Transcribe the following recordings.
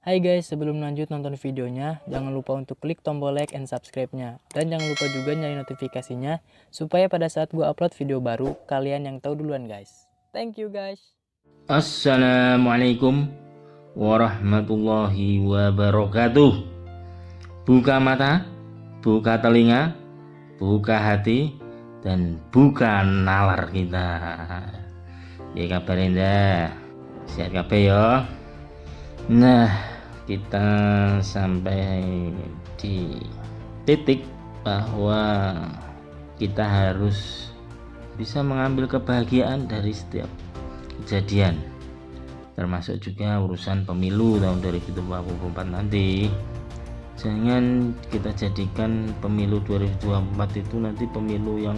Hai guys, sebelum lanjut nonton videonya, jangan lupa untuk klik tombol like and subscribe-nya. Dan jangan lupa juga nyalain notifikasinya, supaya pada saat gue upload video baru, kalian yang tahu duluan guys. Thank you guys. Assalamualaikum warahmatullahi wabarakatuh. Buka mata, buka telinga, buka hati, dan buka nalar kita. Ya kabar indah, sehat kabeh ya. Nah, kita sampai di titik bahwa kita harus bisa mengambil kebahagiaan dari setiap kejadian, termasuk juga urusan pemilu tahun 2024 nanti. Jangan kita jadikan pemilu 2024 itu nanti pemilu yang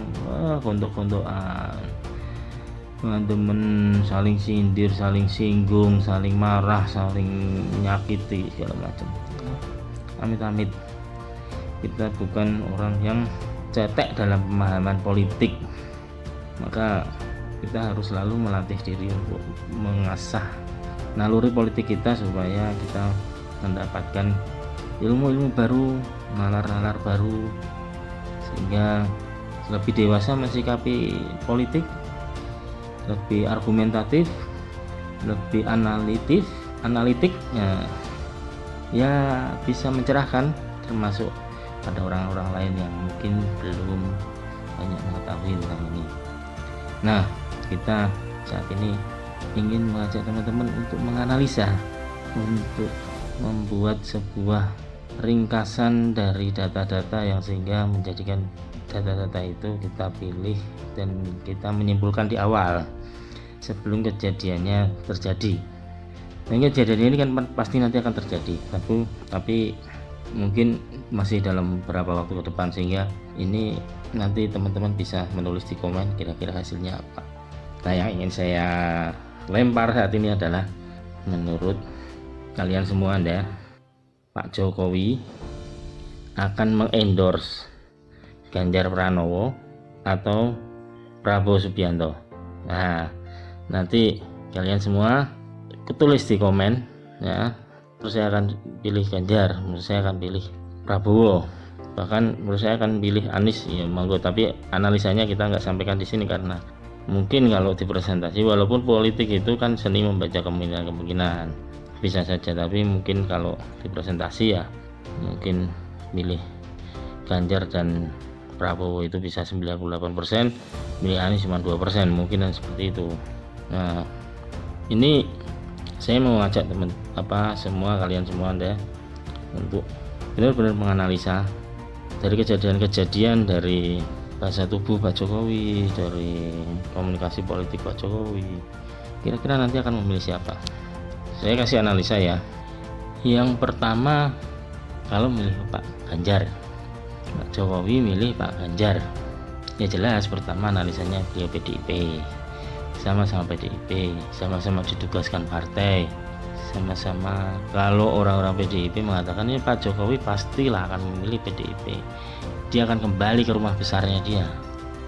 gontok-gontokan, teman-teman saling sindir, saling singgung, saling marah, saling menyakiti segala macam. Amit-amit, kita bukan orang yang cetek dalam pemahaman politik, maka kita harus selalu melatih diri untuk mengasah naluri politik kita supaya kita mendapatkan ilmu-ilmu baru, nalar-nalar baru, sehingga lebih dewasa mensikapi politik, lebih argumentatif, lebih analitik ya bisa mencerahkan, termasuk pada orang-orang lain yang mungkin belum banyak mengetahui tentang ini. Nah, kita saat ini ingin mengajak teman-teman untuk menganalisa, untuk membuat sebuah ringkasan dari data-data yang sehingga menjadikan data-data itu kita pilih dan kita menyimpulkan di awal sebelum kejadiannya terjadi. Dan kejadian ini kan pasti nanti akan terjadi, tapi mungkin masih dalam beberapa waktu ke depan, sehingga ini nanti teman-teman bisa menulis di komen kira-kira hasilnya apa. Nah, yang ingin saya lempar saat ini adalah, menurut kalian semua, Pak Jokowi akan mengendorse Ganjar Pranowo atau Prabowo Subianto? Nah, nanti kalian semua tulis di komen ya. Terus saya akan pilih Ganjar, menurut saya akan pilih Prabowo, bahkan menurut saya akan pilih Anies, ya monggo. Tapi analisanya kita nggak sampaikan di sini karena mungkin kalau di presentasi, walaupun politik itu kan seni membaca kemungkinan bisa saja, tapi mungkin kalau di presentasi ya mungkin pilih Ganjar dan Prabowo itu bisa 98%, pilih Anies cuma 2%, mungkin seperti itu. Nah, ini saya mau ngajak semua kalian semua untuk benar-benar menganalisa dari kejadian-kejadian, dari bahasa tubuh Pak Jokowi, dari komunikasi politik Pak Jokowi, kira-kira nanti akan memilih siapa. Saya kasih analisa ya. Yang pertama, kalau milih Pak Ganjar, Pak Jokowi milih Pak Ganjar, ya jelas pertama analisanya beliau PDIP, sama-sama PDIP, sama-sama ditugaskan partai, sama-sama kalau orang-orang PDIP mengatakan ini Pak Jokowi pastilah akan memilih PDIP, dia akan kembali ke rumah besarnya dia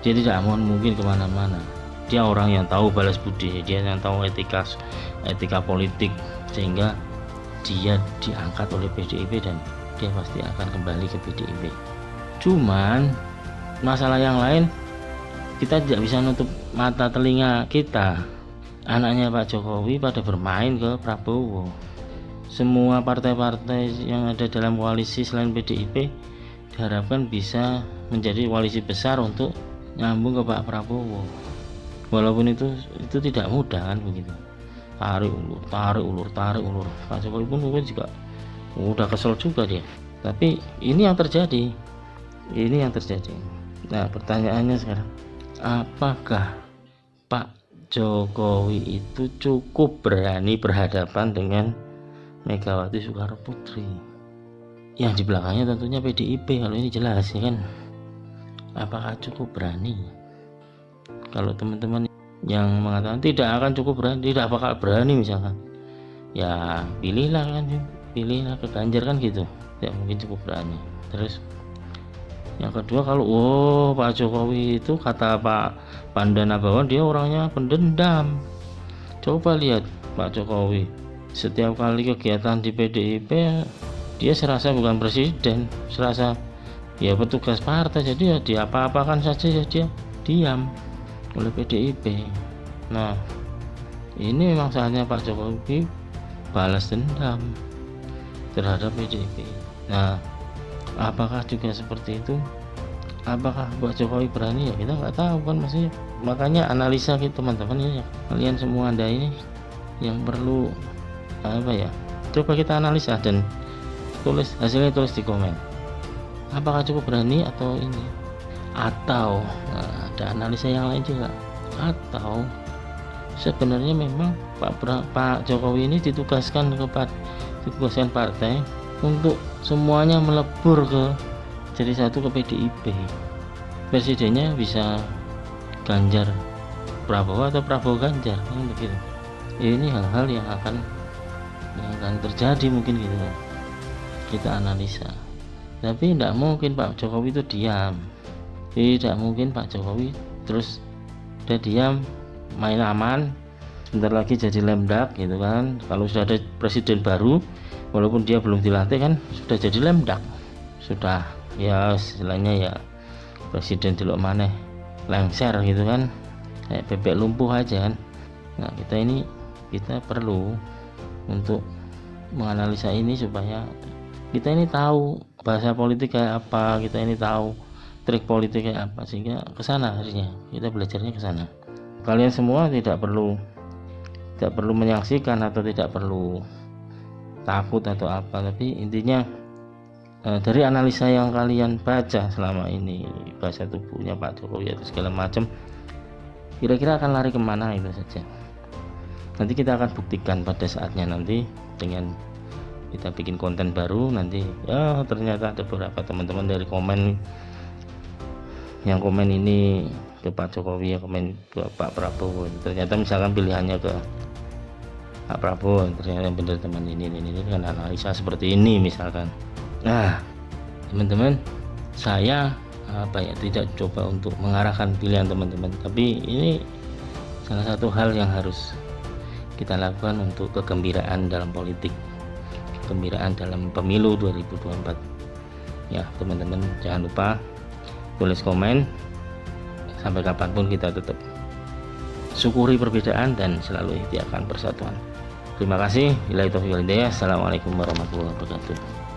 tidak mungkin kemana-mana. Dia orang yang tahu balas budi, dia yang tahu etika politik, sehingga dia diangkat oleh PDIP dan dia pasti akan kembali ke PDIP. Cuman masalah yang lain, kita tidak bisa nutup mata telinga kita. Anaknya Pak Jokowi pada bermain ke Prabowo. Semua partai-partai yang ada dalam koalisi selain PDIP diharapkan bisa menjadi koalisi besar untuk nyambung ke Pak Prabowo. Walaupun itu tidak mudah kan begitu. Tarik ulur. Pak Jokowi pun mungkin juga udah kesel juga dia. Tapi ini yang terjadi. Nah, pertanyaannya sekarang, apakah Pak Jokowi itu cukup berani berhadapan dengan Megawati Soekarno Putri? Yang di belakangnya tentunya PDIP, kalau ini jelas ya kan. Apakah cukup berani? Kalau teman-teman yang mengatakan tidak akan cukup berani, tidak bakal berani misalkan, ya pilihlah ke Ganjar kan gitu, tidak mungkin cukup berani. Terus yang kedua, kalau Pak Jokowi itu kata Pak Pandana bahwa dia orangnya pendendam. Coba lihat Pak Jokowi setiap kali kegiatan di PDIP dia serasa bukan presiden, serasa ya petugas partai, jadi ya diapa-apakan saja ya dia diam oleh PDIP. Nah, ini memang saatnya Pak Jokowi balas dendam terhadap PDIP. Nah, apakah juga seperti itu? Apakah Pak Jokowi berani? Ya kita nggak tahu kan, maksudnya. Makanya analisa gitu teman-teman ini, kalian semua Anda ini yang perlu apa ya, coba kita analisa dan tulis hasilnya, tulis di komen. Apakah cukup berani atau ini, atau ada analisa yang lain juga, atau sebenarnya memang Pak Jokowi ini ditugaskan partai untuk semuanya melebur jadi satu ke PDIP. Presidennya bisa Ganjar Prabowo atau Prabowo Ganjar kan begitu. Ini hal-hal yang akan terjadi mungkin gitu. Kita analisa. Tapi tidak mungkin Pak Jokowi itu diam. Tidak mungkin Pak Jokowi terus udah diam, main aman, sebentar lagi jadi lemdak gitu kan. Kalau sudah ada presiden baru, walaupun dia belum dilantik kan sudah jadi lemdak, sudah ya istilahnya ya presiden delok maneh lengser gitu kan, kayak bebek lumpuh aja kan. Nah, kita perlu untuk menganalisa ini supaya kita ini tahu bahasa politik kayak apa, kita ini tahu trik politik kayak apa, sehingga kesana harusnya kita belajarnya kesana. Kalian semua tidak perlu menyaksikan atau tidak perlu takut atau apa, tapi intinya dari analisa yang kalian baca selama ini, bahasa tubuhnya Pak Jokowi atau segala macam, kira-kira akan lari kemana, itu saja. Nanti kita akan buktikan pada saatnya nanti dengan kita bikin konten baru. Nanti ya ternyata ada beberapa teman-teman dari yang komen ini ke Pak Jokowi, ya komen ke Pak Prabowo, ternyata misalkan pilihannya ke Pak Prabowo, ternyata yang benar teman ini kan analisa seperti ini misalkan. Nah teman-teman, saya tidak coba untuk mengarahkan pilihan teman-teman, tapi ini salah satu hal yang harus kita lakukan untuk kegembiraan dalam politik, kegembiraan dalam pemilu 2024 ya teman-teman. Jangan lupa tulis komen. Sampai kapanpun kita tetap syukuri perbedaan dan selalu ikhtiarkan persatuan. Terima kasih. Assalamualaikum warahmatullahi wabarakatuh.